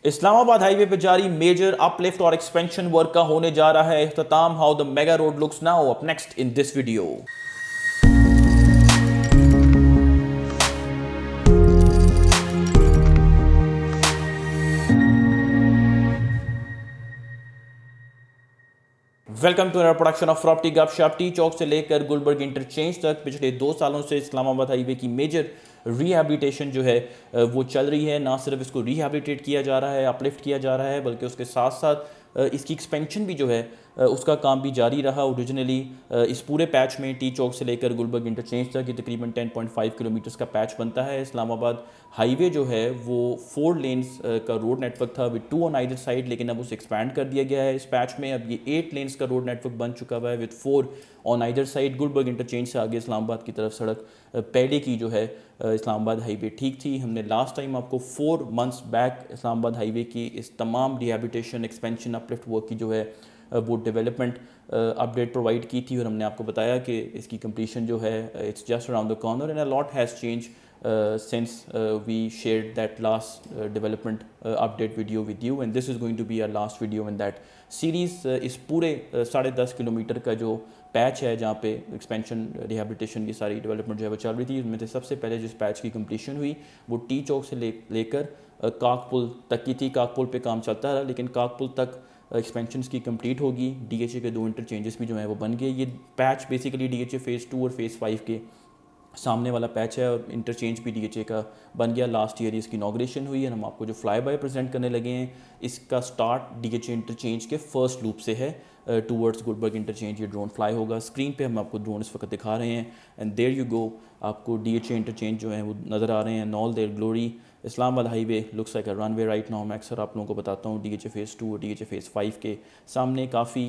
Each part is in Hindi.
इस्लामाबाद हाईवे पे जारी मेजर अपलिफ्ट और एक्सपेंशन वर्क का होने जा रहा है इख्तिताम। How the mega road looks now, up next in this video. Welcome to production of property Gupshup. T Chowk से लेकर गुलबर्ग इंटरचेंज तक पिछले 2 सालों से इस्लामाबाद हाईवे की मेजर रिहैबिलिटेशन जो है वो चल रही है। ना सिर्फ इसको रिहैबिलिटेट किया जा रहा है, अपलिफ्ट किया जा रहा है, बल्कि उसके साथ साथ इसकी एक्सपेंशन भी जो है उसका काम भी जारी रहा। ओरिजिनली इस पूरे पैच में टी चौक से लेकर गुलबर्ग इंटरचेंज तक ये तकरीबन 10.5 किलोमीटर्स का पैच बनता है। इस्लामाबाद हाईवे जो है वो 4 लेन्स का रोड नेटवर्क था विद 2 ऑन आइदर साइड, लेकिन अब उसे एक्सपैंड कर दिया गया है इस पैच में। अब ये 8 लेन्स का रोड नेटवर्क बन चुका हुआ है with 4 on either side. Gulberg interchange से आगे इस्लामाबाद की तरफ सड़क पहले की जो है इस्लामाबाद हाईवे ठीक थी। हमने लास्ट टाइम आपको 4 मंथ्स बैक इस्लामाबाद हाईवे की इस तमाम रिहैबिलिटेशन, एक्सपेंशन, अपलिफ्ट वर्क की जो है वो डेवलपमेंट अपडेट प्रोवाइड की थी और हमने आपको बताया कि इसकी कंप्लीशन जो है it's just around the corner and a lot has change since we shared that last development update video with you, and this is going to be our last video in that series। इस पूरे 10.5 किलोमीटर का जो पैच है जहाँ पे एक्सपेंशन, रिहैबिलिटेशन की सारी डेवलपमेंट जो है वो चल रही थी, उसमें से सबसे पहले जिस पैच की कंप्लीशन हुई वो टी चौक से लेकर काकपुल तक की थी। काकपुल पे काम चलता रहा, लेकिन काकपुल तक एक्सपेंशंस की कंप्लीट होगी। डीएचए के 2 इंटरचेंजेस भी जो है वो बन गए। ये पैच बेसिकली डीएचए फ़ेज़ 2 और फ़ेज़ 5 के सामने वाला पैच है और इंटरचेंज भी डीएचए का बन गया। लास्ट ईयर इसकी इनॉग्रेशन हुई है। हम आपको जो फ्लाई बाय प्रेजेंट करने लगे हैं, इसका स्टार्ट डीएचए इंटरचेंज के फर्स्ट लूप से है टूवर्ड्स गुलबर्ग इंटरचेंज। ये ड्रोन फ्लाई होगा। स्क्रीन पे हम आपको ड्रोन इस वक्त दिखा रहे हैं एंड देयर यू गो। आपको डीएचए इंटरचेंज जो है वो नज़र आ रहे हैं। All there glory. Islamabad highway looks like a runway right now. मैं अक्सर आप लोगों को बताता हूँ डीएचए फ़ेज़ 2 और डीएचए फ़ेज़ 5 के सामने काफ़ी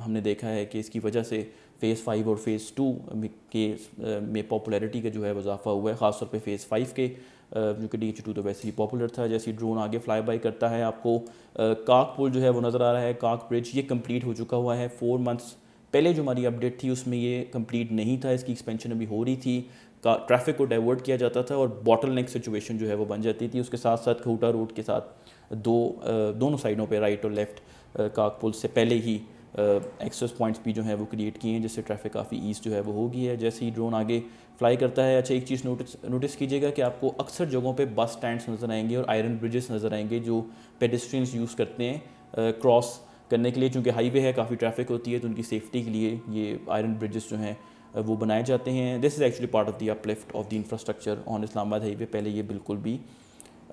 हमने देखा है कि इसकी वजह से फ़ेज़ 5 और फ़ेज़ 2 में पॉपुलैरिटी का जो है इजाफा हुआ है, ख़ासतौर पे फ़ेज़ 5 के, जो कि डीएचए 2 तो वैसे ही पॉपुलर था। जैसे ही ड्रोन आगे फ्लाई बाई करता है आपको काक पुल जो है वो नज़र आ रहा है। काक ब्रिज ये कंप्लीट हो चुका हुआ है। 4 मंथ्स पहले जो हमारी अपडेट थी उसमें ये कंप्लीट नहीं था। इसकी एक्सपेंशन अभी हो रही थी। ट्रैफिक को डाइवर्ट किया जाता था और बॉटल नेक सिचुएशन जो है वो बन जाती थी। उसके साथ साथ खूटा रोड के साथ दोनों साइडों पे राइट और लेफ़्ट काक पुल से पहले ही एक्सेस पॉइंट्स भी जो है वो क्रिएट किए हैं, जिससे ट्रैफिक काफ़ी ईज़ जो है वो हो गई है। जैसे ही ड्रोन आगे फ्लाई करता है, अच्छा एक चीज़ नोटिस कीजिएगा कि आपको अक्सर जगहों पे बस स्टैंड्स नज़र आएंगे और आयरन ब्रिजेस नज़र आएंगे जो पेडेस्ट्रियंस यूज़ करते हैं क्रॉस करने के लिए। चूँकि हाईवे है, काफ़ी ट्रैफिक होती है, तो उनकी सेफ्टी के लिए ये आयरन ब्रिजेस जो हैं वो बनाए जाते हैं। This is actually part of the uplift of the infrastructure on Islamabad highway. पहले ये बिल्कुल भी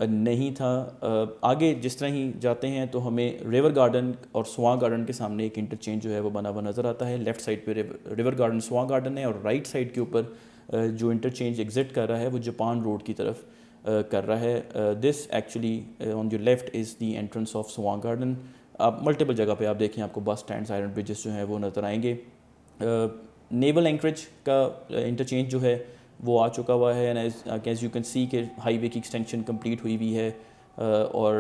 नहीं था। आगे जिस तरह ही जाते हैं तो हमें रिवर गार्डन और स्वां गार्डन के सामने एक इंटरचेंज जो है वो बना हुआ नज़र आता है। लेफ़्ट साइड पे रिवर गार्डन, स्वां गार्डन है, और राइट साइड के ऊपर जो इंटरचेंज एग्जिट कर रहा है वो जापान रोड की तरफ कर रहा है। This actually on your left is the entrance of Swan garden. आप मल्टीपल जगह पे आप देखें, आपको बस स्टैंड्स, आयरन ब्रिजेस जो हैं वो नज़र आएंगे। नेवल एंकरेज का इंटरचेंज जो है वो आ चुका हुआ है and as you can see कि हाईवे की एक्सटेंशन कंप्लीट हुई हुई है। और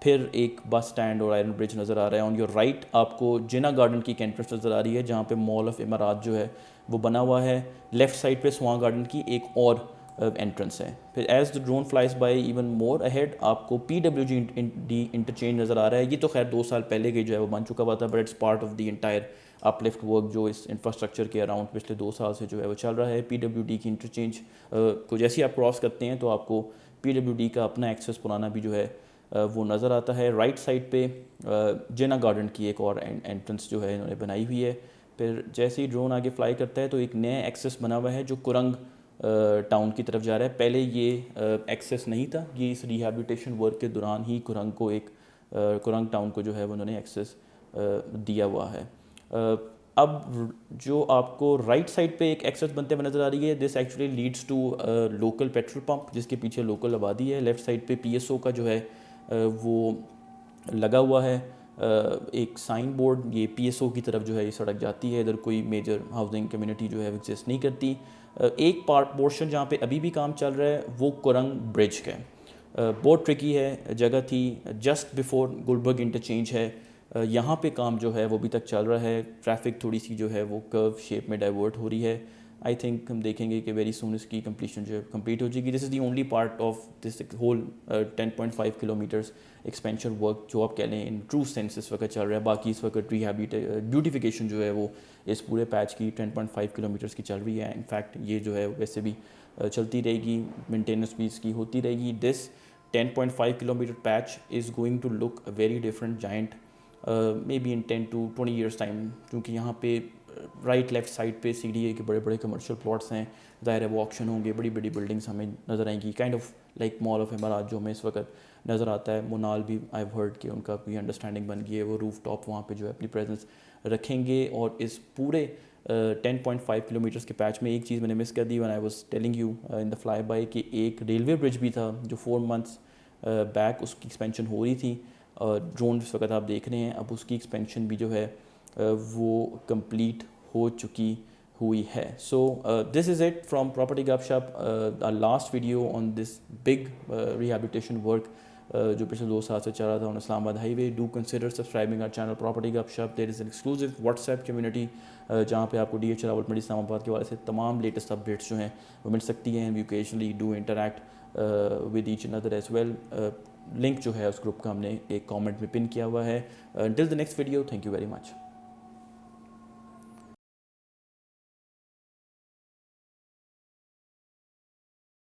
फिर एक बस स्टैंड और आयरन ब्रिज नज़र आ रहा है। ऑन योर राइट आपको जिना गार्डन की एंट्रेंस नज़र आ रही है, जहाँ पे मॉल ऑफ इमारात जो है वो बना हुआ है। लेफ़्ट साइड पे स्वां गार्डन की एक और एंट्रेंस है। फिर as the drone flies by even more ahead आपको PWD इंटरचेंज नज़र आ रहा है। ये तो खैर 2 साल पहले के जो है वो बन चुका हुआ था, but it's part of the entire uplift work जो इस इंफ्रास्ट्रक्चर के अराउंड पिछले 2 साल से जो है वो चल रहा है। PWD की इंटरचेंज को जैसे ही आप क्रॉस करते हैं तो आपको PWD का अपना एक्सेस पुराना भी जो है वो नज़र आता है। राइट साइड पे जिना गार्डन की एक और एंट्रेंस जो है इन्होंने बनाई हुई है। फिर जैसे ही ड्रोन आगे फ्लाई करता है तो एक नया एक्सेस बना हुआ है जो कुरंग टाउन की तरफ जा रहा है। पहले ये एक्सेस नहीं था। ये इस रिहैबिलिटेशन वर्क के दौरान ही कुरंग को कुरंग टाउन को जो है उन्होंने एक्सेस दिया हुआ है। अब जो आपको राइट साइड पे एक एक्सेस बनते हुए नज़र आ रही है, this actually leads to local petrol pump, जिसके पीछे लोकल आबादी है। लेफ़्ट साइड पे PSO का जो है वो लगा हुआ है एक साइन बोर्ड। ये PSO की तरफ जो है ये सड़क जाती है। इधर कोई मेजर हाउसिंग कम्युनिटी जो है एग्जिस्ट नहीं करती। एक पोर्शन जहाँ पे अभी भी काम चल रहा है वो कुरंग ब्रिज का है। बहुत ट्रिकी है जगह थी, जस्ट बिफोर गुलबर्ग इंटरचेंज है। यहाँ पे काम जो है वो अभी तक चल रहा है। ट्रैफिक थोड़ी सी जो है वो कर्व शेप में डाइवर्ट हो रही है। आई थिंक हम देखेंगे कि वेरी सून इसकी कंप्लीशन जो है कंप्लीट हो जाएगी. This is the only part of this whole 10.5 kilometres expansion work जो आप कह लें इन ट्रू सेंस इस वक्त चल रहा है. बाकी इस वक्त ब्यूटिफिकेशन जो है वो इस पूरे पैच की 10.5 किलोमीटर्स की चल रही है. इनफैक्ट ये जो है वैसे भी चलती रहेगी, मेंटेनेंस भी इसकी होती रहेगी. This 10.5 kilometre patch is going to look very different giant may be in 10 to 20 years time, क्योंकि यहाँ पे राइट लेफ्ट साइड पे CDA के बड़े बड़े कमर्शियल प्लॉट्स हैं. ज़ाहिर है वो ऑक्शन होंगे, बड़ी बड़ी बिल्डिंग्स हमें नज़र आएंगी, kind of like mall of Emirates जो हमें इस वक्त नज़र आता है. मोनाल भी आई हैव हर्ड कि उनका कोई अंडरस्टैंडिंग बन गई है, वो रूफ टॉप वहाँ पे जो है अपनी प्रेजेंस रखेंगे. और इस पूरे 10.5 किलोमीटर्स के पैच में एक चीज़ मैंने मिस कर दी when I was telling you in the fly by कि एक रेलवे ब्रिज भी था जो 4 months बैक उसकी एक्सपेंशन हो रही थी. ड्रोन इस वक्त आप देख रहे हैं, अब उसकी एक्सपेंशन भी जो है वो कंप्लीट हो चुकी हुई है. So this is it from property Gupshup, last video on this big rehabilitation work जो पिछले 2 साल से चल रहा था on Islamabad highway. Do consider subscribing our channel property Gupshup. There is an exclusive WhatsApp community जहाँ पे आपको DH रावलपिंडी इस्लामाबाद के वाले से तमाम लेटेस्ट अपडेट्स जो हैं वो मिल सकती हैं. We occasionally do interact with each other as well. Link जो है उस ग्रुप का हमने एक कमेंट में पिन किया हुआ है. Till the next video, thank you very much.